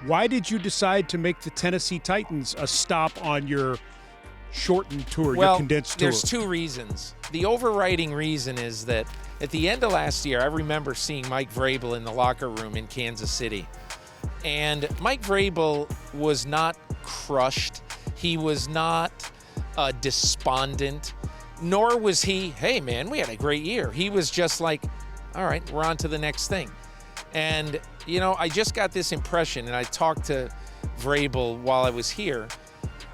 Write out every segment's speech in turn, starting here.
Why did you decide to make the Tennessee Titans a stop on your shortened tour, your condensed tour? There's two reasons. The overriding reason is that at the end of last year, I remember seeing Mike Vrabel in the locker room in Kansas City. And Mike Vrabel was not crushed. He was not despondent, nor was he, hey, man, we had a great year. He was just like, all right, we're on to the next thing. And, you know, I just got this impression, and I talked to Vrabel while I was here.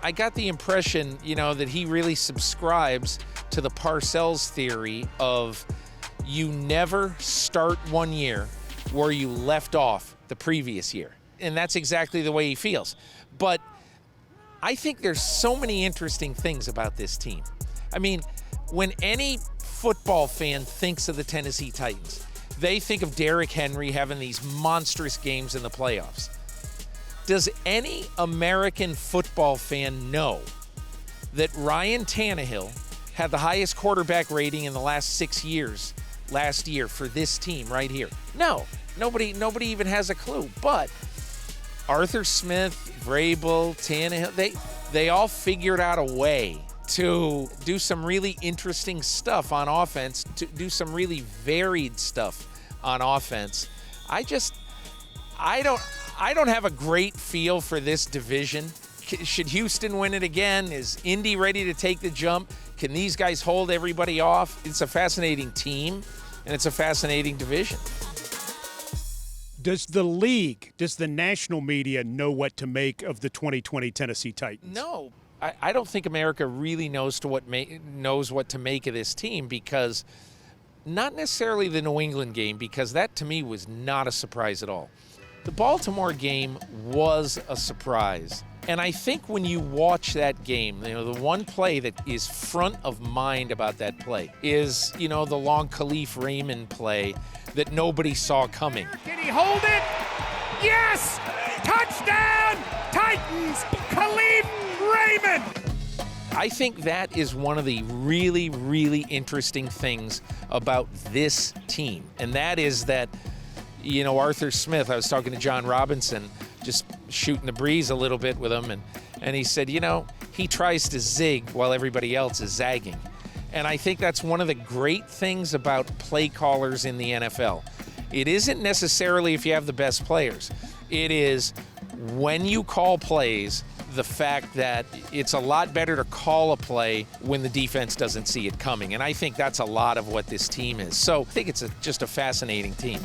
I got the impression, you know, that he really subscribes to the Parcells theory of you never start one year where you left off the previous year. And that's exactly the way he feels. But I think there's so many interesting things about this team. I mean, when any football fan thinks of the Tennessee Titans, they think of Derrick Henry having these monstrous games in the playoffs. Does any American football fan know that Ryan Tannehill had the highest quarterback rating in the last 6 years last year for this team right here? No, nobody even has a clue. But Arthur Smith, Vrabel, Tannehill, they all figured out a way to do some really interesting stuff on offense, to do some really varied stuff on offense. I don't have a great feel for this division. Should Houston win it again? Is Indy ready to take the jump? Can these guys hold everybody off? It's a fascinating team, and it's a fascinating division. Does the league, does the national media know what to make of the 2020 Tennessee Titans? No. I don't think America really knows what to make of this team, because not necessarily the New England game, because that to me was not a surprise at all. The Baltimore game was a surprise. And I think when you watch that game, you know, the one play that is front of mind about that play is, you know, the long Khalif Raymond play that nobody saw coming. Can he hold it? Yes! Touchdown! Titans! Khalif Raymond! I think that is one of the really, really interesting things about this team. And that is that, you know, Arthur Smith, I was talking to John Robinson, just shooting the breeze a little bit with him, and he said, you know, he tries to zig while everybody else is zagging. And I think that's one of the great things about play callers in the NFL. It isn't necessarily if you have the best players. It is when you call plays, the fact that it's a lot better to call a play when the defense doesn't see it coming. And I think that's a lot of what this team is. So I think it's just a fascinating team.